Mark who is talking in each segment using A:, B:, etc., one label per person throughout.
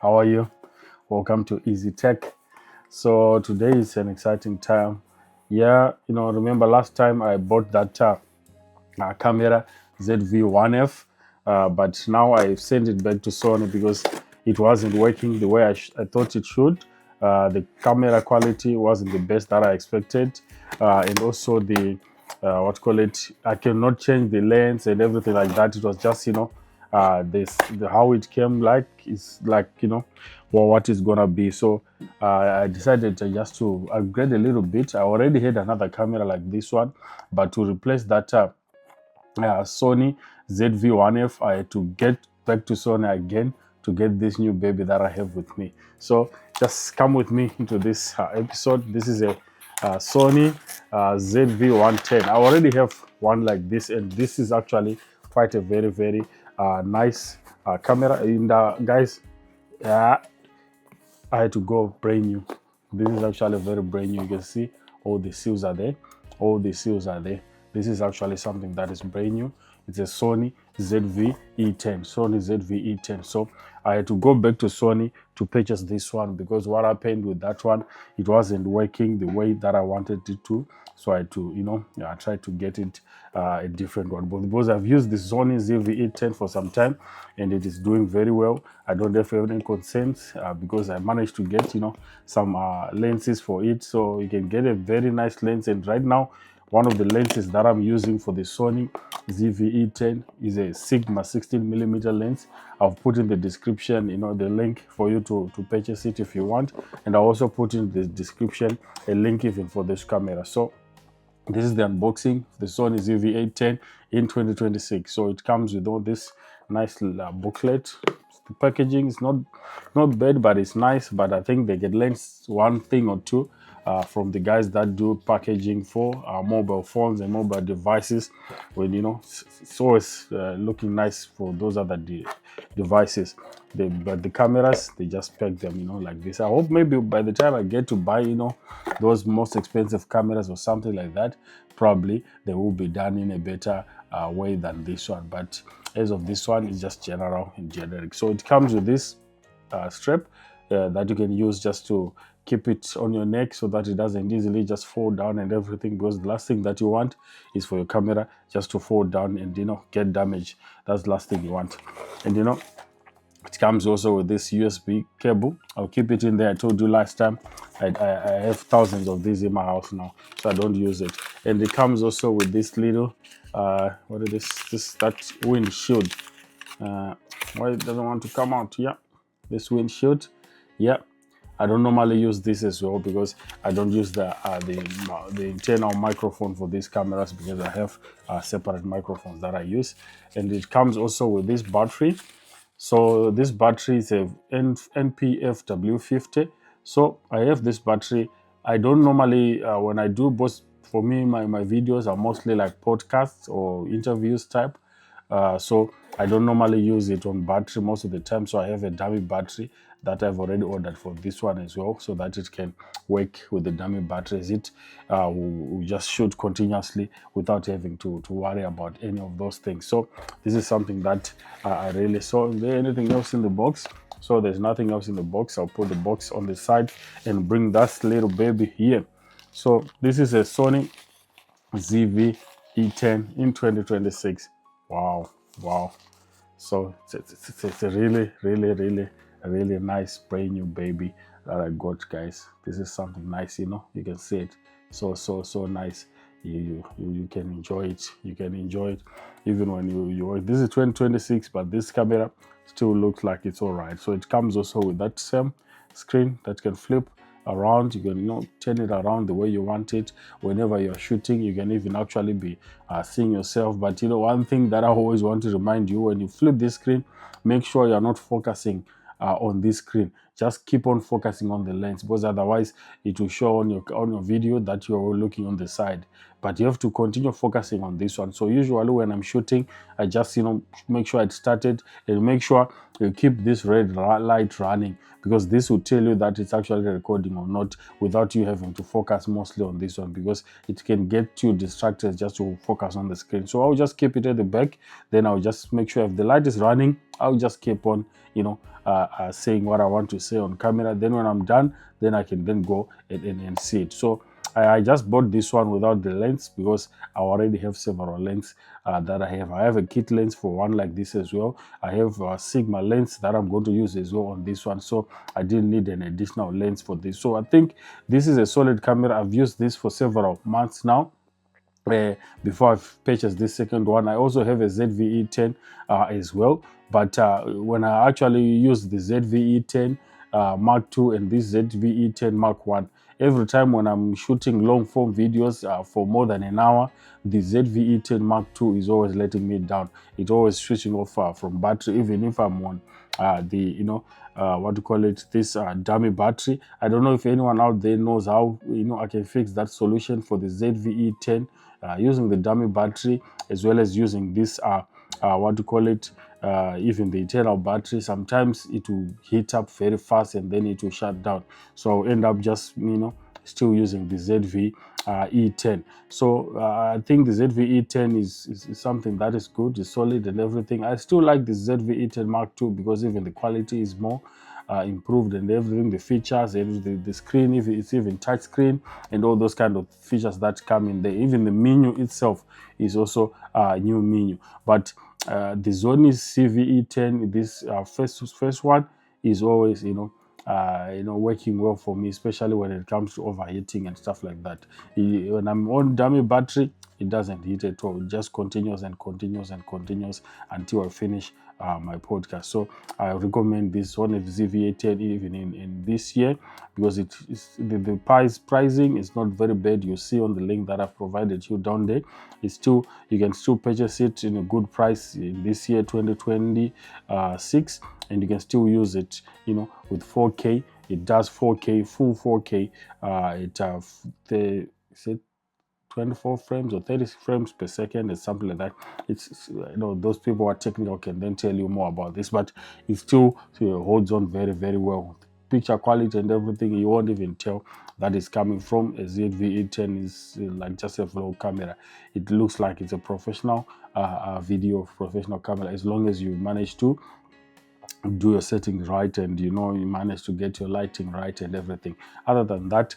A: How are you? Welcome to Easy Tech. So today is an exciting time. Yeah, remember last time I bought that camera ZV-1F, but now I sent it back to Sony because it wasn't working the way I thought it should. The camera quality wasn't the best that I expected, and also the I cannot change the lens and everything like that. It was just how it came like is like well, what is gonna be. So I decided just to upgrade a little bit. I already had another camera like this one, but to replace that Sony ZV-1F, I had to get back to Sony again to get this new baby that I have with me. So just come with me into this episode. This is a Sony ZV-110. I already have one like this, and this is actually quite a very nice camera. And guys, I had to go brand new. This is actually very brand new. You can see all the seals are there. All the seals are there. This is actually something that is brand new. It's a Sony ZV-E10. Sony ZV-E10. So I had to go back to Sony to purchase this one because what happened with that one, it wasn't working the way that I wanted it to. So I had to, I tried to get it a different one. But because I've used the Sony ZV-E10 for some time and it is doing very well, I don't have any concerns because I managed to get, some lenses for it. So you can get a very nice lens. And right now, one of the lenses that I'm using for the Sony ZV-E10 is a Sigma 16mm lens. I've put in the description, the link for you to purchase it if you want. And I also put in the description a link even for this camera. So this is the unboxing of the Sony ZV-E10 in 2026. So it comes with all this nice booklet. The packaging is not bad, but it's nice. But I think they can learn one thing or two from the guys that do packaging for mobile phones and mobile devices. When it's always looking nice for those other devices. But the cameras, they just pack them, like this. I hope maybe by the time I get to buy, those most expensive cameras or something like that, probably they will be done in a better way than this one. But as of this one, it's just general and generic. So it comes with this strap that you can use just to keep it on your neck so that it doesn't easily just fall down and everything, because the last thing that you want is for your camera just to fall down and get damaged. That's the last thing you want. And it comes also with this USB cable. I'll keep it in there. I told you last time I have thousands of these in my house now, so I don't use it. And it comes also with this little what is this that windshield. Why it doesn't want to come out? Yeah, this windshield. Yeah, I don't normally use this as well because I don't use the internal microphone for these cameras because I have separate microphones that I use. And it comes also with this battery. So this battery is a NPFW50. So I have this battery. I don't normally, when I do both, for me, my videos are mostly like podcasts or interviews type. So I don't normally use it on battery most of the time. So I have a dummy battery that I've already ordered for this one as well, so that it can work with the dummy batteries. It will just shoot continuously without having to worry about any of those things. So this is something that I really saw. Is there anything else in the box? So there's nothing else in the box. I'll put the box on the side and bring that little baby here. So this is a Sony ZV-E10 in 2026. Wow. So it's a really nice brand new baby that I got, guys. This is something nice, you can see it. So nice. You can enjoy it. You can enjoy it even when you work. This is 2026, but this camera still looks like it's all right. So it comes also with that same screen that can flip around. You can turn it around the way you want it. Whenever you're shooting, you can even actually be seeing yourself. But one thing that I always want to remind you, when you flip this screen, make sure you're not focusing on this screen. Just keep on focusing on the lens, because otherwise it will show on your video that you're looking on the side. But you have to continue focusing on this one. So usually when I'm shooting, I just make sure it started, and make sure you keep this red light running, because this will tell you that it's actually recording or not, without you having to focus mostly on this one, because it can get you distracted just to focus on the screen. So I'll just keep it at the back, then I'll just make sure if the light is running, I'll just keep on saying what I want to say on camera. Then when I'm done, then I can then go and see it. So I just bought this one without the lens because I already have several lenses that I have. I have a kit lens for one like this as well. I have a Sigma lens that I'm going to use as well on this one. So I didn't need an additional lens for this. So I think this is a solid camera. I've used this for several months now. Before I've purchased this second one. I also have a ZV-E10 as well, but when I actually use the ZV-E10 Mark II and this ZV-E10 Mark I, every time when I'm shooting long form videos for more than an hour, the ZV-E10 Mark II is always letting me down. It's always switching off from battery, even if I'm on what do you call it, this dummy battery. I don't know if anyone out there knows how I can fix that solution for the ZV-E10 using the dummy battery, as well as using this what do you call it, even the internal battery. Sometimes it will heat up very fast and then it will shut down, so I'll end up just still using the ZV-E10. So I think the ZV-E10 is something that is good, is solid and everything. I still like the ZV-E10 Mark II because even the quality is more improved and everything, the features and the screen, if it's even touch screen and all those kind of features that come in there. Even the menu itself is also a new menu. But the Sony ZV-E10, this first one, is always working well for me, especially when it comes to overheating and stuff like that. When I'm on dummy battery, it doesn't heat at all. It just continues and continues and continues until I finish my podcast. So I recommend this one of ZV-E10 even in this year, because the pricing is not very bad. You see on the link that I've provided you down there. You can still purchase it in a good price in this year 2026, and you can still use it with 4K. It does 4K, full 4K. Is it 24 frames or 30 frames per second or something like that. It's those people who are technical can then tell you more about this, but it still holds on very, very well. Picture quality and everything, you won't even tell that is coming from a ZV-E10. Is like just a vlog camera. It looks like it's a professional video professional camera, as long as you manage to do your settings right and you manage to get your lighting right and everything. Other than that,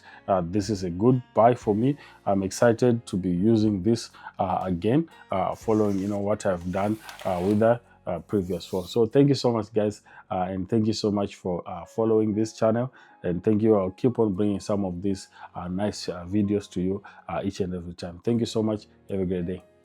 A: this is a good buy for me. I'm excited to be using this again, following what I've done with the previous one. So thank you so much, guys, and thank you so much for following this channel, and thank you. I'll keep on bringing some of these nice videos to you each and every time. Thank you so much. Have a great day.